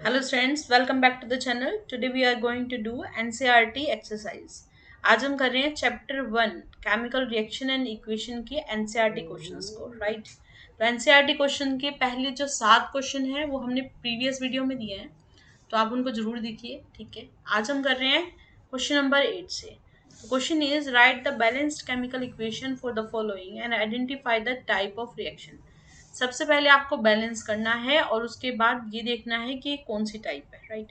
Hello students, welcome back to the channel. Today we are going to do NCERT exercise. आज हम कर रहे हैं chapter 1 chemical reaction and equation के NCERT questions को, right. तो एनसीईआरटी क्वेश्चन के पहले जो 7 क्वेश्चन हैं वो हमने प्रीवियस वीडियो में दिए हैं, तो आप उनको जरूर देखिए, ठीक है। आज हम कर रहे हैं क्वेश्चन नंबर 8 से। तो question is right the balanced chemical equation for the following and identify the type of reaction. सबसे पहले आपको बैलेंस करना है और उसके बाद ये देखना है कि कौन सी टाइप है, right.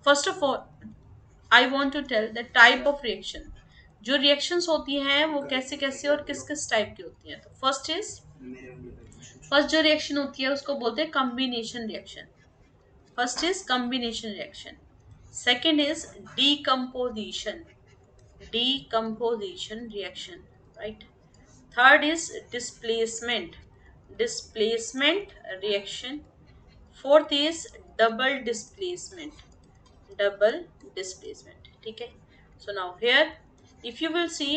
First of all I want to tell the type of reaction. जो रिएक्शंस होती हैं वो कैसे कैसे और किस किस टाइप की होती हैं। तो फर्स्ट जो रिएक्शन होती है उसको बोलते हैं combination reaction. First is combination reaction. Second is decomposition decomposition reaction, right? Third is displacement reaction. Fourth is double displacement double displacement, ठीक है। So now here if you will see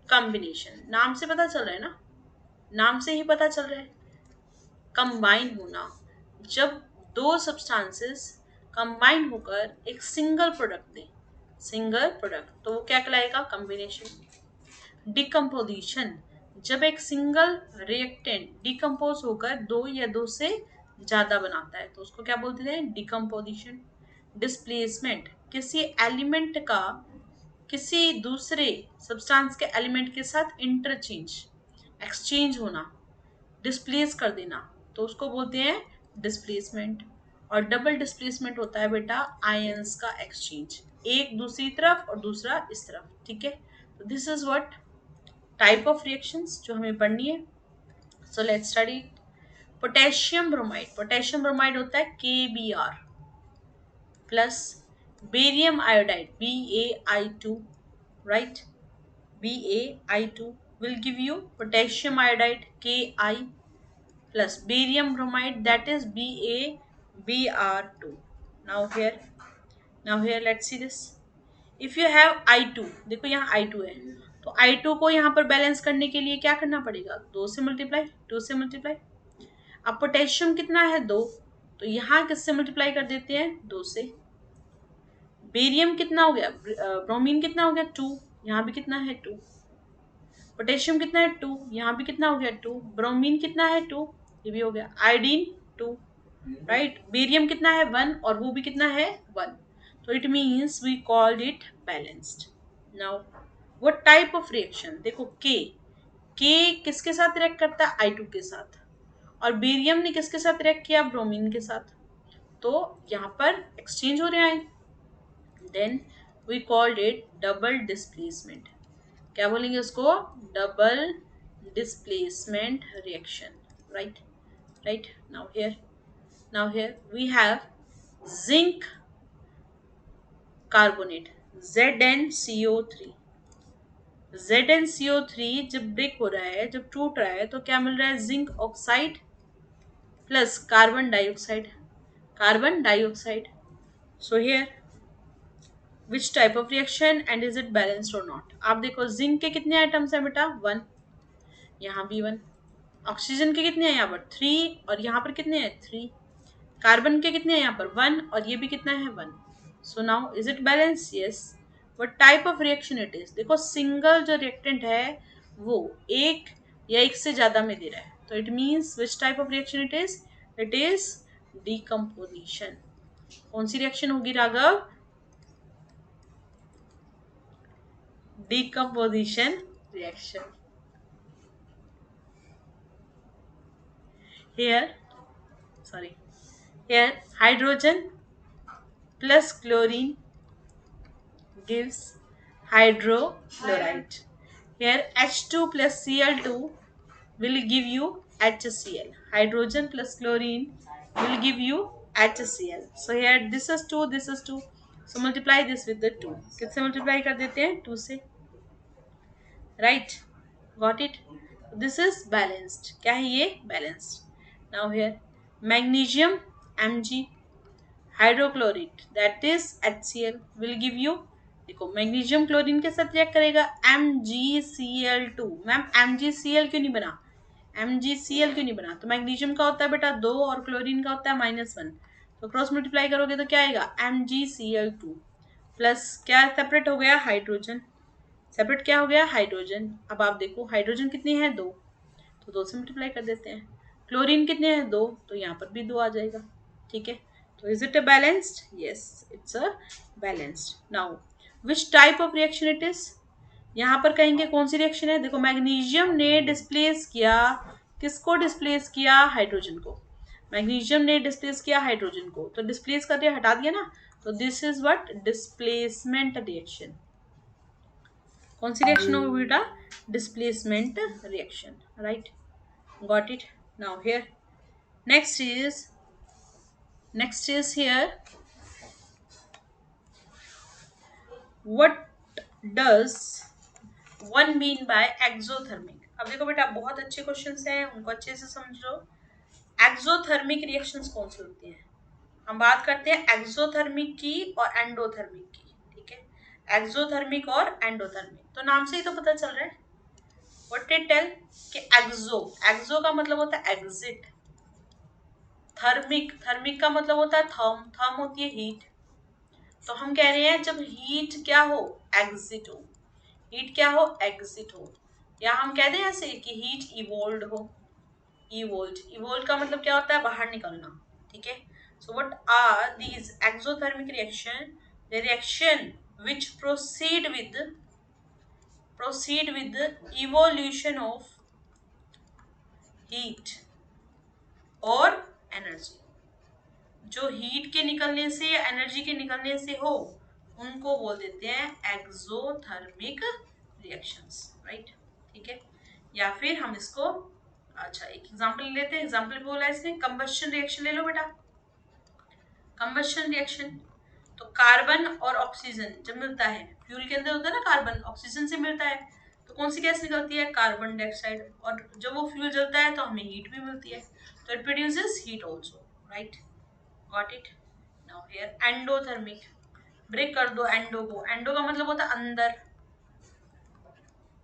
combination, नाम से पता चल रहा है ना, नाम से ही पता चल रहा है कंबाइन होना। जब दो सब्सटेंसेस कंबाइन होकर एक सिंगल प्रोडक्ट दें, सिंगल प्रोडक्ट, तो वो क्या कहलाएगा? कॉम्बिनेशन। डिकम्पोजिशन, जब एक सिंगल रिएक्टेंट डिकम्पोज होकर दो या दो से ज्यादा बनाता है तो उसको क्या बोलते हैं? डिकम्पोजिशन। डिस्प्लेसमेंट, किसी एलिमेंट का किसी दूसरे सब्सटेंस के एलिमेंट के साथ इंटरचेंज, एक्सचेंज होना, डिस्प्लेस कर देना, तो उसको बोलते हैं डिस्प्लेसमेंट। और डबल डिस्प्लेसमेंट होता है बेटा आयंस का एक्सचेंज, एक दूसरी तरफ और दूसरा इस तरफ, ठीक है। तो this is what type of reactions जो हमें पढ़नी है। So let's study potassium bromide. Potassium bromide होता है KBr plus barium iodide BaI2, right. BaI2 will give you potassium iodide Ki plus barium bromide, that is BaBr2. Now here let's see this. If you have I2, देखो यहाँ I2 है, तो I2 को यहाँ पर balance करने के लिए क्या करना पड़ेगा? 2 से मल्टीप्लाई। अब पोटेशियम कितना है? 2, तो यहाँ किससे मल्टीप्लाई कर देते हैं? 2 से। बेरियम कितना हो गया? ब्रोमीन कितना हो गया? 2, यहाँ भी कितना है? 2। पोटेशियम कितना है? 2, यहाँ भी कितना हो गया? 2। ब्रोमीन कितना है? 2, ये भी हो गया। Iodine 2, right. बेरियम कितना है? 1, और वो भी कितना है? 1। तो it means we called it balanced. Now what type of reaction? देखो के किसके साथ रिएक्ट करता है? I2 के साथ। और बेरियम ने किसके साथ रिएक्ट किया? ब्रोमीन के साथ। तो यहाँ पर एक्सचेंज हो रहे हैं, then we called it double displacement. क्या बोलेंगे उसको? Double displacement reaction, right. Right. now here we have zinc carbonate ZnCO3। ZnCO3 जब ब्रेक हो रहा है, जब टूट रहा है, तो क्या मिल रहा है? Zinc oxide plus carbon dioxide. So here which type of reaction and is it balanced और नॉट? आप देखो जिंक के कितने आइटम्स है बेटा? 1, यहाँ भी 1। ऑक्सीजन के कितने हैं यहाँ पर? 3, और यहाँ पर कितने हैं? 3। कार्बन के कितने हैं यहाँ पर? 1, और ये भी कितना है? 1। So now is it balance? Yes. What type of reaction it is? देखो सिंगल जो रिएक्टेंट है वो एक या एक से ज्यादा में दे रहा है, तो it means which type of reaction it is? It is decomposition. कौन सी रिएक्शन होगी Raghav? Decomposition reaction. here here hydrogen plus chlorine gives hydrochloride. Here H2 plus Cl2 will give you HCl. Hydrogen plus chlorine will give you HCl. So here this is 2, this is 2, so multiply this with the 2. किससे multiply कर देते हैं? 2 से, right? Got it? This is balanced. क्या है ये? Balanced. Now here magnesium Mg, hydrochloride that is HCl will give you, देखो magnesium chlorine के साथ रिएक्ट करेगा MgCl2। मैम MgCl क्यों नहीं बना? MgCl क्यों नहीं बना? तो मैग्नीशियम का होता है बेटा 2 और क्लोरीन का होता है -1, तो क्रॉस मल्टीप्लाई करोगे तो क्या आएगा MgCl2 प्लस क्या सेपरेट हो गया हाइड्रोजन, सेपरेट क्या हो गया हाइड्रोजन। अब आप देखो हाइड्रोजन कितने हैं 2, तो 2 से मल्टीप्लाई कर देते हैं। क्लोरीन कितने हैं 2, तो यहाँ पर भी 2 आ जाएगा। ठीक है, तो is it a balanced? Yes it's a balanced. Now which type of reaction it is, यहाँ पर कहेंगे कौन सी रिएक्शन है। देखो मैग्नीशियम ने डिस्प्लेस किया, किसको डिस्प्लेस किया, हाइड्रोजन को। मैग्नीशियम ने डिस्प्लेस किया हाइड्रोजन को, तो डिस्प्लेस कर दिया, हटा दिया ना, तो this is what displacement reaction. कौन सी रिएक्शन होगी बेटा, displacement reaction, right, got it. Now here next is here what does one mean by exothermic। अब देखो बेटा बहुत अच्छे क्वेश्चंस हैं, उनको अच्छे से समझो। एक्सोथर्मिक रिएक्शंस कौन सी होती हैं, हम बात करते हैं एक्सोथर्मिक की और एंडोथर्मिक की। ठीक है, एक्सोथर्मिक और एंडोथर्मिक, तो नाम से ही तो पता चल रहा है। व्हाट इट टेल कि एक्सो, एक्सो का मतलब होता है एग्जिट, थर्मिक, थर्मिक का मतलब होता है थर्म, थर्म होती है हीट। तो हम कह रहे हैं जब हीट क्या हो, एग्जिट हो, हीट क्या हो, एग्जिट हो, या हम कह दें ऐसे कि हीट इवोल्ड हो, इवोल्ड, इवोल्ड का मतलब क्या होता है, बाहर निकलना। ठीक है, so what are these exothermic reaction, the reaction which proceed with the evolution of heat और एनर्जी, जो हीट के निकलने से या एनर्जी के निकलने से हो उनको बोल देते हैं एक्सोथर्मिक रिएक्शंस, राइट। ठीक है, या फिर हम इसको, अच्छा एक एग्जांपल लेते हैं, एग्जांपल बोला इसने कंबशन रिएक्शन ले लो बेटा। कंबशन रिएक्शन, तो कार्बन और ऑक्सीजन जब मिलता है, फ्यूल के अंदर होता है ना कार्बन, ऑक्सीजन से मिलता है, तो कौन सी गैस निकलती है, कार्बन डाइऑक्साइड, और जब वो फ्यूल जलता है तो हमें हीट भी मिलती है, तो it produces heat also, right, got it. Now here endothermic, break कर दो एंडो को, एंडो का मतलब होता है अंदर,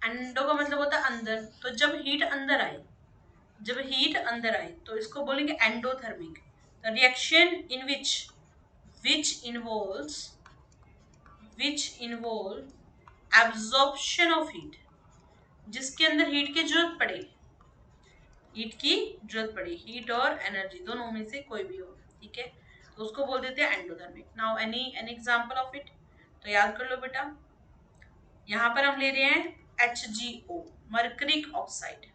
एंडो का मतलब होता है अंदर, तो जब हीट अंदर आए, जब हीट अंदर आए तो इसको बोलेंगे endothermic. The reaction in which involves absorption of heat, जिसके अंदर हीट की जरूरत पड़े, हीट की जरूरत पड़े, हीट और एनर्जी दोनों में से कोई भी हो। ठीक है, तो उसको बोल देते हैं endothermic. Now any example of it, तो याद कर लो बेटा, यहाँ पर हम ले रहे हैं HgO, mercuric oxide.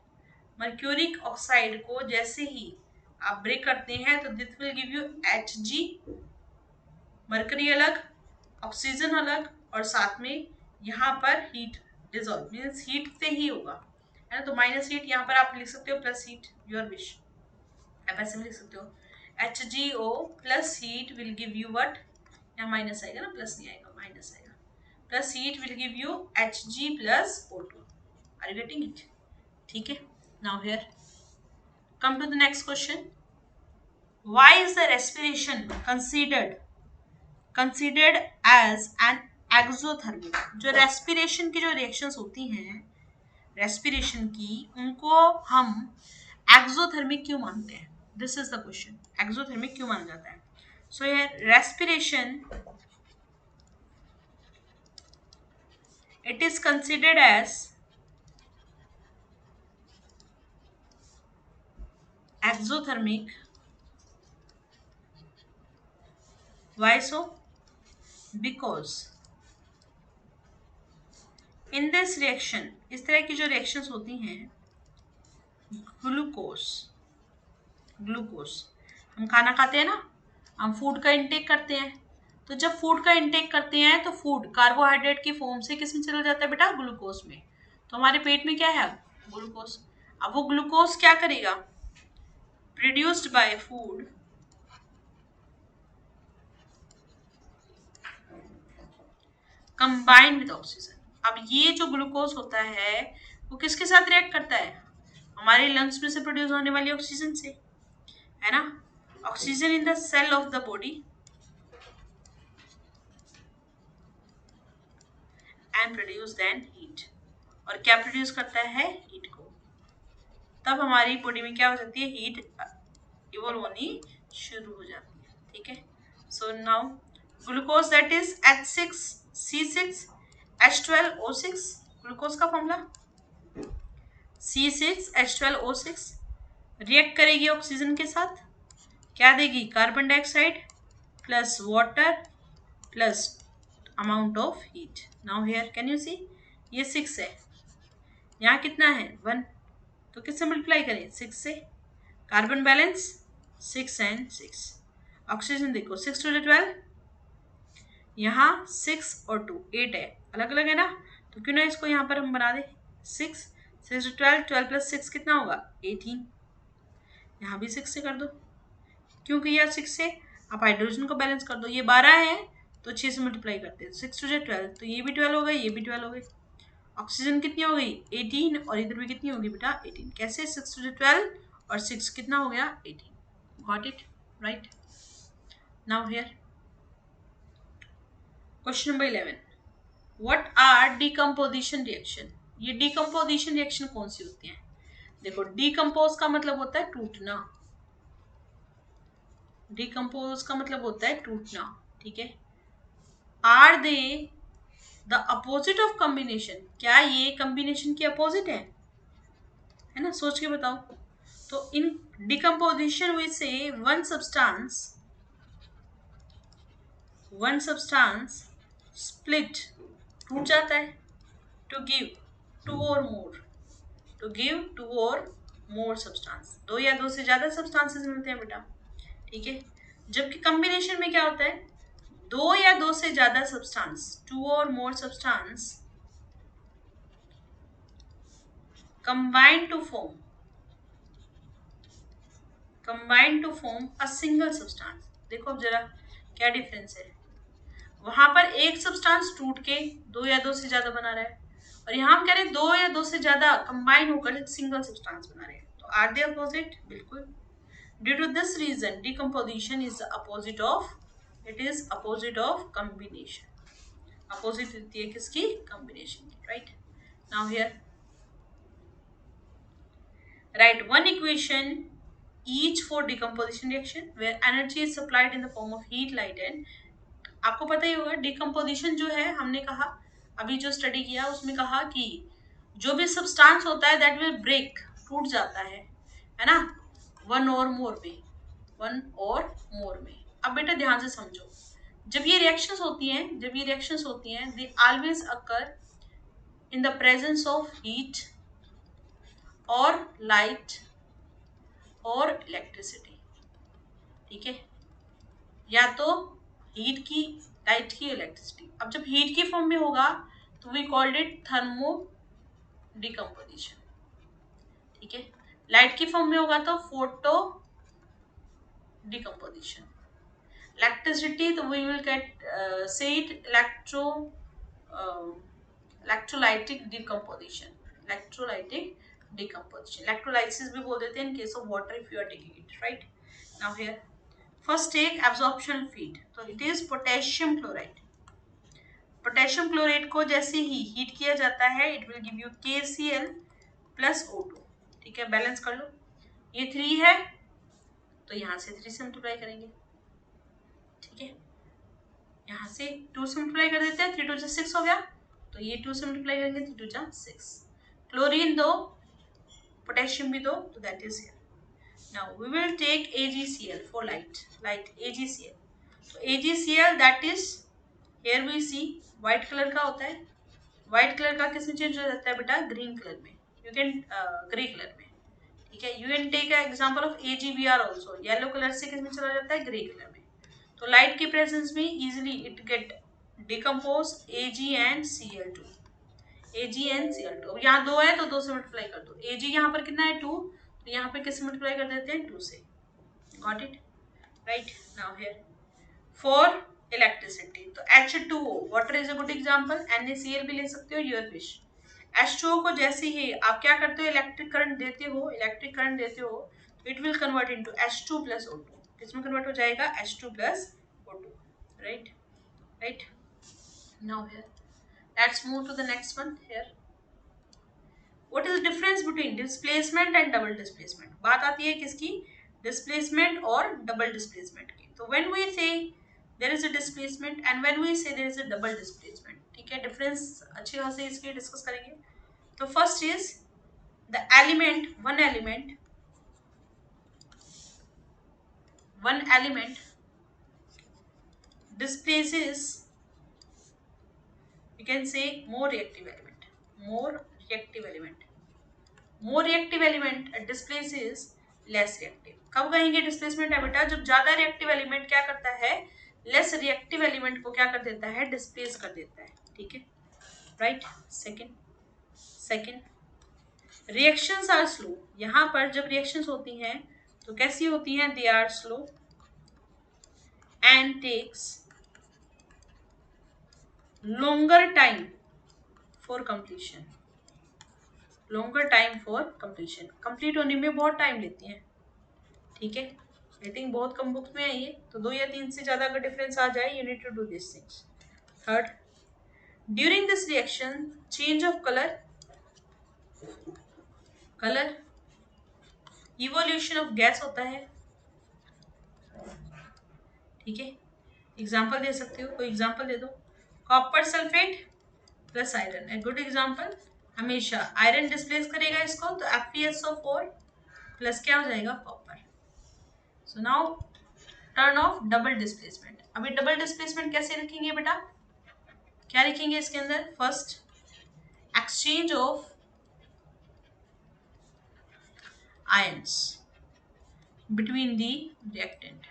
Mercuric oxide को जैसे ही आप ब्रेक करते हैं तो this will give you Hg, mercury अलग, ऑक्सीजन अलग, और साथ में यहाँ पर हीट डिजॉल्व, मीन्स हीट से ही होगा, है ना, तो माइनस हीट, यहाँ पर आप लिख सकते हो प्लस हीट, योर विश, आप ऐसे भी लिख सकते हो HgO plus heat will give you what, यहाँ माइनस आएगा ना, प्लस नहीं आएगा, माइनस आएगा, plus heat will give you Hg plus O2, are you getting it? ठीक है, now here come to the next question, why is the respiration considered as an exothermic. जो respiration की जो रिएक्शंस होती हैं, रेस्पिरेशन की, उनको हम एक्सोथर्मिक क्यों मानते हैं, this is the question, exothermic क्यों माना जाता है। सो ये respiration, it is considered as exothermic, why so, because in this reaction, इस तरह की जो रिएक्शंस होती हैं, ग्लूकोज, ग्लूकोज, हम खाना खाते हैं ना, हम फूड का इंटेक करते हैं, तो जब फूड का इंटेक करते हैं तो फूड कार्बोहाइड्रेट की फॉर्म से किस में चला जाता है बेटा, ग्लूकोज में, तो हमारे पेट में क्या है, ग्लूकोज। अब वो ग्लूकोज क्या करेगा, produced by food, combined with oxygen. अब ये जो ग्लूकोज होता है वो किसके साथ रिएक्ट करता है, हमारे लंग्स में से प्रोड्यूस होने वाली ऑक्सीजन से, है ना, oxygen in the cell of the body and produce then heat, और क्या प्रोड्यूस करता है, हीट को, तब हमारी बॉडी में क्या हो जाती है, हीट इवॉल्व होनी शुरू हो जाती है। ठीक है. So now glucose that is H6C6H12O6, glucose का फॉर्मूला C6H12O6 रिएक्ट करेगी ऑक्सीजन के साथ, क्या देगी, carbon dioxide plus water plus amount of heat. Now here can you see, ये 6 है, यहाँ कितना है 1, तो किससे मल्टीप्लाई करें 6 से. Carbon balance 6 and 6. ऑक्सीजन देखो 6 टू 12, यहाँ 6 और 2 8 है, अलग अलग है ना, तो क्यों ना इसको यहाँ पर हम बना दें 6 6 टू 12, 12 प्लस 6 कितना होगा 18. यहाँ भी 6 से कर दो, क्योंकि यार 6 से आप हाइड्रोजन को बैलेंस कर दो, ये 12 है तो 6 से मल्टीप्लाई करते हैं, 6 टू 12, तो ये भी 12 हो गई, ये भी 12 हो गई. ऑक्सीजन कितनी हो गई 18, और इधर भी कितनी होगी बेटा 18. कैसे 6 टू 12 और 6 कितना हो गया 18. Got it right. Now here question number 11, what are decomposition reaction. ये डिकम्पोजिशन रिएक्शन कौन सी होती है. देखो डिकम्पोज का मतलब होता है टूटना, डिकम्पोज का मतलब होता है टूटना, ठीक है. Are they the opposite of combination, क्या ये कॉम्बिनेशन की अपोजिट है ना, सोच के बताओ. तो इन डिकम्पोजिशन वी से वन सब्सटेंस स्प्लिट, टूट जाता है, टू गिव टू और मोर, टू गिव टू और मोर सब्सटेंस, दो या दो से ज्यादा सब्सटेंसेस मिलते हैं बेटा, ठीक है. जबकि कॉम्बिनेशन में क्या होता है, दो या दो से ज्यादा सब्सटेंस, टू और more substance combine to form a single substance. देखो अब जरा क्या डिफरेंस है, वहां पर एक सब्सटेंस टूट के दो या दो से ज्यादा बना रहा है, और यहाँ हम कह रहे हैं दो या दो से ज्यादा कंबाइन होकर एक सिंगल सब्सटेंस बना रहे हैं. तो आर दे अपोजिट, बिल्कुल. Due to this reason decomposition is opposite of, it is opposite of combination. Opposite होती है किसकी, कॉम्बिनेशन की, right. Now here write one equation each for decomposition reaction where energy is supplied in the form of heat, light and. आपको पता ही होगा decomposition जो है, हमने कहा अभी जो स्टडी किया उसमें कहा कि जो भी सब्सटेंस होता है दैट विल ब्रेक, टूट जाता है ना, वन और मोर में. अब बेटा ध्यान से समझो, जब ये रिएक्शंस होती हैं they always occur in the presence of heat और लाइट और इलेक्ट्रिसिटी, ठीक है, या तो हीट की, लाइट की, इलेक्ट्रिसिटी. अब जब हीट की फॉर्म में होगा तो we called it thermo decomposition, ठीक है. लाइट की फॉर्म में होगा तो फोटो डिकम्पोजिशन. इलेक्ट्रिसिटी तो we will get say it electrolytic decomposition, electrolysis भी बोल देते हैं in case of water if you are taking it, right. Now here first take absorption feed, तो it is potassium chloride. Potassium chloride को जैसे ही heat किया जाता है it will give you KCl plus O2, ठीक है. बैलेंस कर लो, ये 3 है तो यहाँ से 3 से मल्टीप्लाई करेंगे, ठीक है. यहाँ से 2 से मल्टीप्लाई कर देते हैं, 3 2 6 हो गया, तो ये 2 से मल्टीप्लाई करेंगे, 3 2 6. क्लोरीन दो, पोटेशियम भी दो, तो that is here. Now we will take AgCl for light AgCl. So AgCl that is here we see white color का होता है, white color का किस में चेंज हो जाता है बेटा, green color में, you can grey color में, ठीक है. You can take an example of AgBr also, yellow color से किस में चला जाता है, grey color में. तो light की presence में easily it get decompose Ag and Cl2. अब यहाँ 2 है तो 2 से मल्टीप्लाई कर दो, Ag यहाँ पर कितना है 2, तो यहाँ पे किससे मल्टीप्लाई कर देते हैं 2 से. Got it right. Now here for electricity तो H2O, water is a good example, NaCl भी ले सकते हो, योर विश. H2O को जैसे ही आप क्या करते हो, इलेक्ट्रिक करंट देते हो तो it will convert into H2 plus O2. किसमें कन्वर्ट हो जाएगा, H2 plus O2, right. Now here let's move to the next one. Here What is the difference between displacement and double displacement? बात आती है किसकी, डिस्प्लेसमेंट और double displacement की. तो when we say there is a displacement and when we say there is a double displacement, ठीक है, difference अच्छी तरह से इसके डिस्कस करेंगे। तो first is the element, one element displaces, you can say more reactive element, more reactive element, more reactive element displaces less reactive। कब कहेंगे डिस्प्लेसमेंट है बेटा? जब ज्यादा रिएक्टिव एलिमेंट क्या करता है, लेस रिएक्टिव एलिमेंट को क्या कर देता है, डिस्प्लेस कर देता है, ठीक है, right. Second reactions are slow. यहां पर जब रिएक्शंस होती हैं तो कैसी होती हैं, they are slow and takes longer time for completion, longer time for completion, complete होने में बहुत टाइम लेती हैं, ठीक है। आई थिंक बहुत कम बुक्स में है ये, तो 2 या 3 से ज्यादा अगर डिफरेंस आ जाए, you need to do this things. Third, during this reaction change of colour evolution of gas होता है, ठीक है। एग्जाम्पल दे सकते हो, कोई एग्जाम्पल दे दो। Copper sulphate plus iron, a good example. हमेशा आयरन डिस्प्लेस करेगा इसको, तो FeSO4 प्लस क्या हो जाएगा, copper. So now turn off double displacement. अभी डबल डिस्प्लेसमेंट कैसे लिखेंगे बेटा, क्या लिखेंगे इसके अंदर, first exchange of ions between the reactant,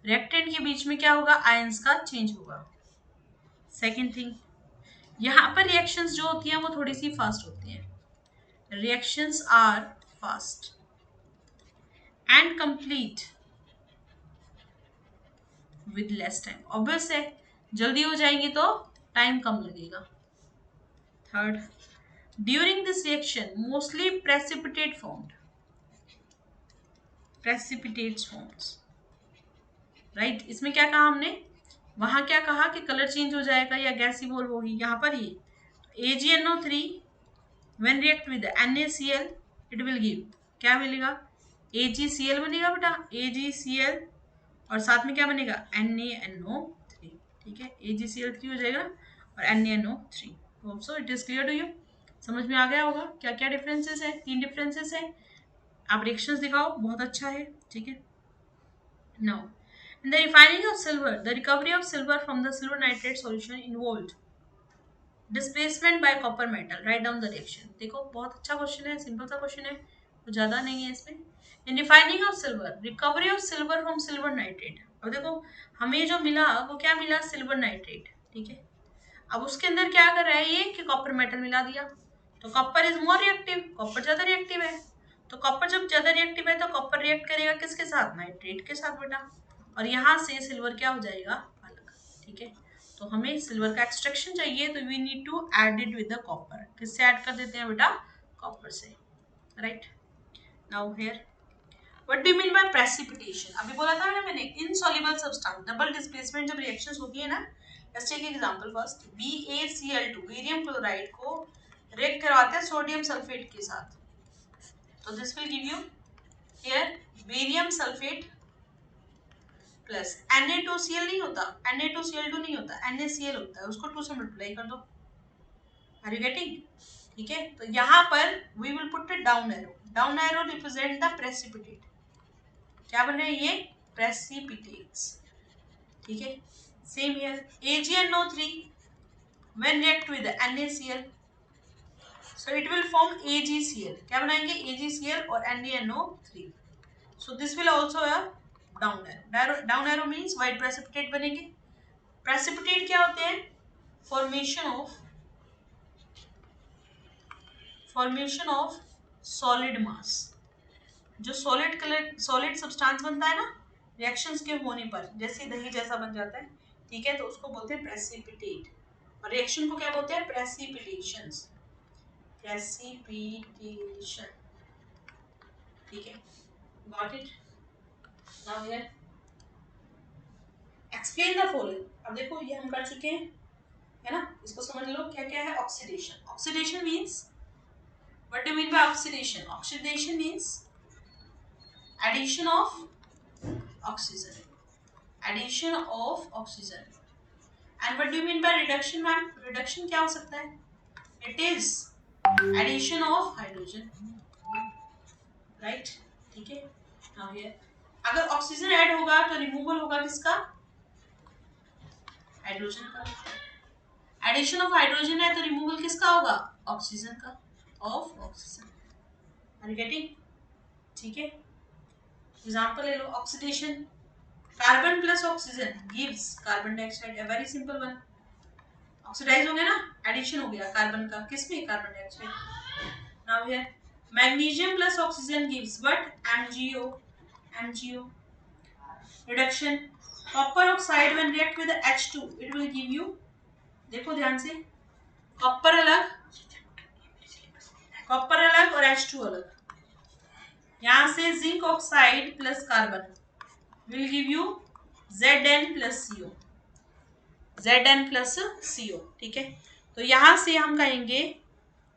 reactant के बीच में क्या होगा, आयंस का चेंज होगा। सेकेंड थिंग, यहाँ पर रिएक्शंस जो होती हैं वो थोड़ी सी फास्ट होती हैं, reactions are fast and complete with less time. Obvious है, जल्दी हो जाएंगी तो टाइम कम लगेगा। Third, during this reaction mostly precipitate formed, precipitates forms, right. इसमें क्या कहा हमने, वहां क्या कहा कि कलर चेंज हो जाएगा या गैस इवॉल्व होगी, यहाँ पर ये AgNO3 when react with NaCl it will give, क्या मिलेगा, AgCl बनेगा बेटा, AgCl, और साथ में क्या बनेगा, NaNO3, ठीक है, AgCl3 हो जाएगा और NaNO3। Hope so it is clear to you, समझ में आ गया होगा क्या क्या डिफरेंसेस है, 3 डिफरेंसेस है। आप रिएक्शंस दिखाओ, बहुत अच्छा है, ठीक है। Now in the refining of silver, the recovery of silver from the silver nitrate solution involved displacement by copper metal, write down the reaction। देखो बहुत अच्छा क्वेश्चन है, सिंपल सा क्वेश्चन है, कुछ ज्यादा नहीं है इसमें। In refining of silver, recovery of silver from silver nitrate. अब देखो हमें जो मिला वो क्या मिला, सिल्वर नाइट्रेट, ठीक है। अब उसके अंदर क्या कर रहा है ये कि कॉपर मेटल मिला दिया, तो copper is more reactive, copper ज्यादा रिएक्टिव है, तो कॉपर जब ज्यादा रिएक्टिव है तो कॉपर रिएक्ट करेगा किसके साथ, नाइट्रेट के साथ बेटा, और यहाँ से सिल्वर क्या हो जाएगा, अलग, ठीक है। तो हमें सिल्वर का एक्सट्रैक्शन चाहिए, तो we need to add it with the copper. किससे ऐड कर देते हैं बेटा, कॉपर से, right. Now here what do you mean by precipitation, अभी बोला था ना मैंने, इनसॉल्युबल सब्सटेंस, डबल डिस्प्लेसमेंट जब रिएक्शंस होती है ना, let's take example first, BaCl2 barium chloride को रिएक्ट करवाते हैं सोडियम सल्फेट के साथ, तो this will give you here barium sulphate plus Na2Cl नहीं होता, Na2Cl2 नहीं होता, NaCl होता है, उसको 2 से मल्टीप्लाई कर दो, आर यू गेटिंग, ठीक है। तो यहाँ पर we will put a down arrow, down arrow represent the precipitate, क्या बन रहा है ये, प्रेसिपिटेट्स, ठीक है। Same here AgNO3 when react with NaCl, so it will form AgCl, क्या बनाएंगे, AgCl और NaNO3, so this will also a down arrow, down arrow means white precipitate बनेंगे। प्रेसिपिटेट क्या होते हैं, फॉर्मेशन ऑफ सॉलिड मास, जो सॉलिड कलर सॉलिड सब्सटेंस बनता है ना रिएक्शंस के होने पर, जैसे दही जैसा बन जाता है, ठीक है, तो उसको बोलते हैं प्रेसिपिटेट, और रिएक्शन को क्या बोलते हैं, प्रेसिपिटेशंस, प्रेसिपिटेशन, ठीक है, got it. Now here explain the following. अब देखो ये हम कर चुके हैं, है ना, इसको समझ लो क्या क्या है। Oxidation, oxidation means, what do mean by oxidation, oxidation means addition of oxygen, addition of oxygen. And what do you mean by reduction ma'am? Reduction क्या हो सकता है? It is addition of hydrogen, right? ठीक है। Now here अगर oxygen add होगा तो removal होगा किसका? हाइड्रोजन का। एडिशन ऑफ हाइड्रोजन है तो रिमूवल किसका होगा? ऑक्सीजन का, of oxygen. Are you getting? ठीक है। एग्जांपल ले लो, oxidation, carbon plus oxygen gives carbon dioxide, a very simple one. Oxidise हो गया ना, एडिशन हो गया कार्बन का, किसमें? Carbon dioxide. Now here magnesium plus oxygen gives what? MgO, MgO। Reduction, copper oxide when react with H2 it will give you, देखो ध्यान से, कॉपर अलग, कॉपर अलग और H2 अलग। यहां से zinc oxide plus carbon will give you Zn plus CO, Zn plus CO। ठीक है, तो यहां से हम कहेंगे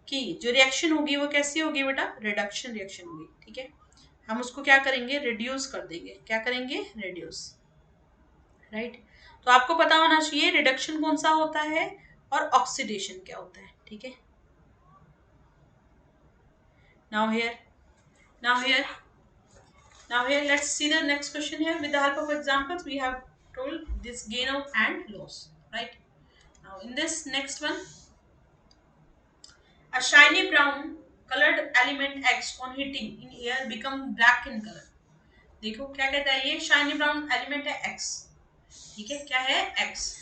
कि जो रिएक्शन होगी वो कैसी होगी बेटा? रिडक्शन रिएक्शन होगी। ठीक है, हम उसको क्या करेंगे? रिड्यूस कर देंगे। क्या करेंगे? Reduce, right? तो आपको पता होना चाहिए रिडक्शन कौन सा होता है और ऑक्सीडेशन क्या होता है। ठीक है, now here let's see the next question here. With the help of examples we have told this gain of and loss, right? Now in this next one, a shiny brown colored element X on heating in air become black in color. देखो क्या कहता है ये? Shiny brown element है X। ठीक है, क्या है? X।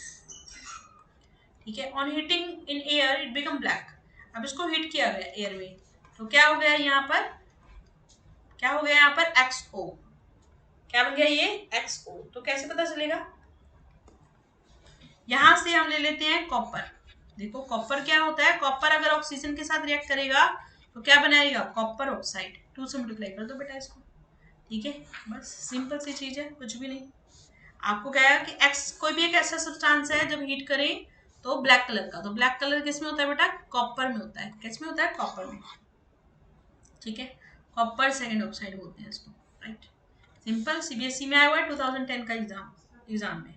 ठीक है, on heating in air it become black. अब इसको हीट किया गया एयर में, तो क्या हो गया यहाँ पर? क्या हो गया यहाँ पर? XO। क्या बन गया ये? XO। तो कैसे पता चलेगा? यहां से हम ले लेते हैं कॉपर। देखो कॉपर क्या होता है? कॉपर अगर ऑक्सीजन के साथ रिएक्ट करेगा तो क्या बनाएगा? Copper oxide. 2 से मल्टीप्लाई कर दो बेटा इसको। ठीक है, बस सिंपल सी चीज है, कुछ भी नहीं। आपको क्या है कि एक्स कोई भी एक ऐसा सब्सटेंस है जब हीट करें तो ब्लैक कलर का, तो ब्लैक कलर किस में होता है बेटा? कॉपर में होता है। किस में होता है? कॉपर में। ठीक है, कॉपर सेकंड ऑक्साइड बोलते हैं इसको, राइट? सिंपल, सीबीएसई में आया हुआ है 2010 का एग्जाम में।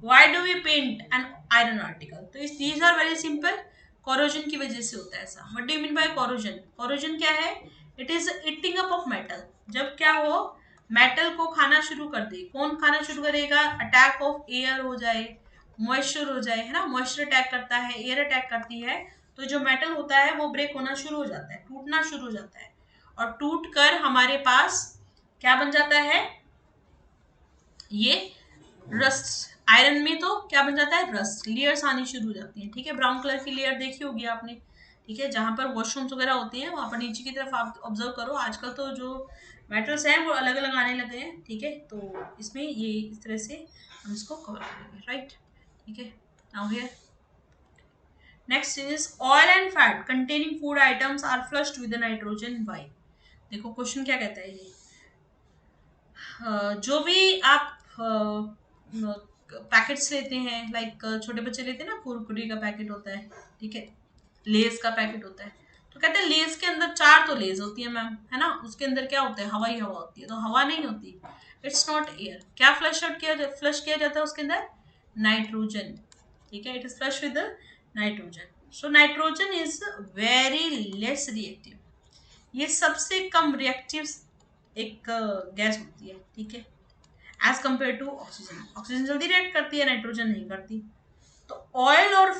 Why do we paint an iron article? तो इस these are very simple, corrosion की वजह से होता है ऐसा। What do you mean by corrosion? Corrosion क्या है? It is eating up of metal। जब क्या हो? मेटल को खाना शुरू कर दे। कौन खाना शुरू करेगा? अटैक ऑफ एयर हो जाए, मॉइस्चर हो जाए, है ना? मॉइस्चर अटैक करता है, एयर अटैक करती है, तो जो मेटल होता है वो ब्रेक होना शुरू हो जाता है, टूटना शुरू हो जाता है, और टूट कर हमारे पास क्या बन जाता है? ये रस्ट। आयरन में तो क्या बन जाता है? रस्ट, लेयर्स आनी शुरू हो जाती हैं। ठीक है, ब्राउन कलर की लेयर देखी होगी आपने। ठीक है, जहां पर वॉशरूम्स वगैरह होते हैं वहां पर नीचे की तरफ आप ऑब्जर्व करो, आजकल तो जो मेटल्स हैं वो अलग अलग आने लगे हैं। ठीक है, तो इसमें ये इस तरह से हम इसको कवर करेंगे, राइट? ठीक है, now here next is oil and fat containing food items are flushed with nitrogen by. देखो क्वेश्चन क्या कहता है ये, जो भी आप पैकेट्स लेते हैं, लाइक छोटे बच्चे लेते हैं ना, कुरकुरे का पैकेट होता है, ठीक है, लेस का पैकेट होता है, तो कहते हैं लेस के अंदर 4 तो लेस होती है मैम, है ना? उसके अंदर क्या होता है? हवा ही हवा होती है। तो हवा नहीं होती, इट्स नॉट एयर। क्या फ्लश किया जाता है उसके अंदर? नाइट्रोजन। ठीक है, it is flush with nitrogen. So nitrogen is very less reactive. ये सबसे कम रिएक्टिव एक गैस होती है। ठीक है, as compare to oxygen. Oxygen जल्दी रिएक्ट करती है, नाइट्रोजन नहीं करती। तो ऑयल और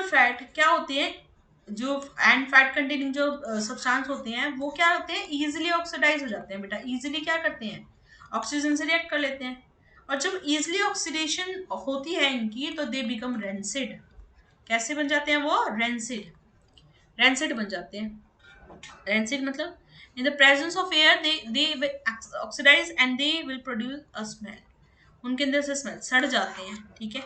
फैट क्या होते हैं? जो एंड फैट कंटेनिंग जो सब्सटेंस होते हैं वो क्या होते हैं? इजीली ऑक्सीडाइज हो जाते हैं बेटा। इजीली क्या करते हैं? ऑक्सीजन से रिएक्ट कर लेते हैं, और जब इजीली ऑक्सीडेशन होती है इनकी तो दे बिकम रेंसिड। कैसे बन जाते हैं वो? रेंसिड बन जाते हैं। Rancid मतलब in the presence of air they will oxidize and they will produce a smell। उनके अंदर से स्मेल, सड़ जाते हैं। ठीक है,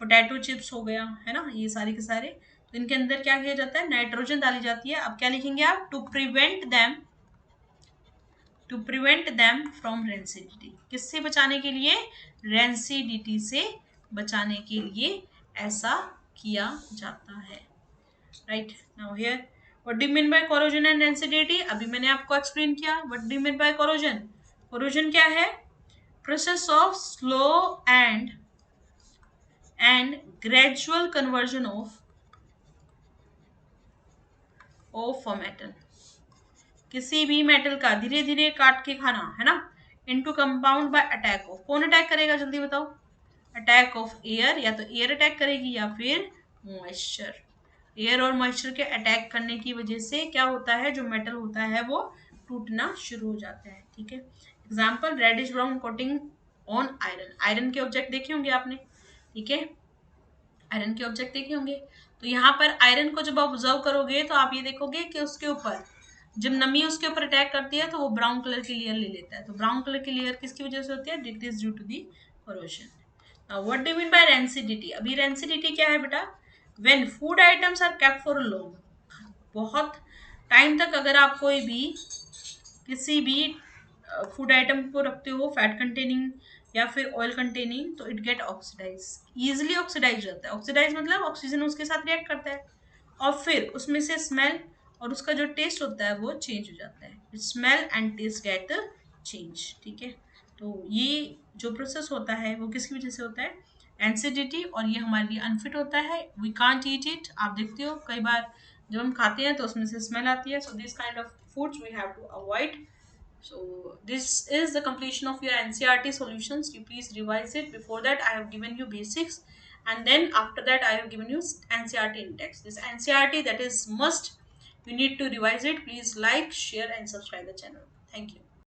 पोटैटो चिप्स हो गया, है ना, ये सारे के सारे, तो इनके अंदर क्या किया जाता है? नाइट्रोजन डाली जाती है। अब क्या लिखेंगे आप? To prevent them from rancidity. किससे बचाने के लिए? रेंसिडिटी से बचाने के लिए ऐसा किया जाता है, right? Now here what do you mean bye corrosion and rancidity? अभी मैंने आपको एक्सप्लेन किया what do you mean bye corrosion. Corrosion क्या है? process of slow and gradual conversion of a metal, किसी भी मेटल का धीरे धीरे काट के खाना है ना, into compound bye attack of, कौन अटैक करेगा जल्दी बताओ, अटैक ऑफ एयर, या तो एयर अटैक करेगी या फिर मॉइस्चर। एयर और मॉइस्चर के अटैक करने की वजह से क्या होता है, जो मेटल होता है वो टूटना शुरू हो जाता है। ठीक है, example reddish brown coating on iron, iron के ऑब्जेक्ट देखे होंगे आपने। ठीक है, आयरन के ऑब्जेक्ट देखे होंगे। तो यहाँ पर आयरन को जब आप ऑब्जर्व करोगे तो आप ये देखोगे कि उसके ऊपर जब नमी उसके ऊपर अटैक करती है तो वो ब्राउन कलर की लेयर ले लेता है। तो ब्राउन कलर की लेयर किसकी वजह से होती है, it is due to the corrosion. Now what do you mean by rancidity? अभी rancidity क्या है बेटा, when food items are kept for long, बहुत टाइम तक अगर आप कोई भी किसी भी फूड आइटम को रखते हो फैट कंटेनिंग या फिर ऑयल कंटेनिंग, तो it get oxidise, easily oxidise होता है। ऑक्सीडाइज मतलब ऑक्सीजन उसके साथ रिएक्ट करता है और फिर उसमें से स्मेल और उसका जो टेस्ट होता है वो चेंज हो जाता है, smell and taste get change. ठीक है, तो ये जो प्रोसेस होता है वो किसकी वजह से होता है, एसिडिटी, और ये हमारे लिए अनफिट होता है, वी कांट ईट इट। आप देखते हो कई बार जब हम खाते हैं तो उसमें से स्मेल आती है, so this kind of foods we have to avoid. So this is the completion of your NCRT solutions. You please revise it. Before that, I have given you basics, and then after that, I have given you NCRT index. This NCRT that is must. You need to revise it. Please like, share, and subscribe the channel. Thank you.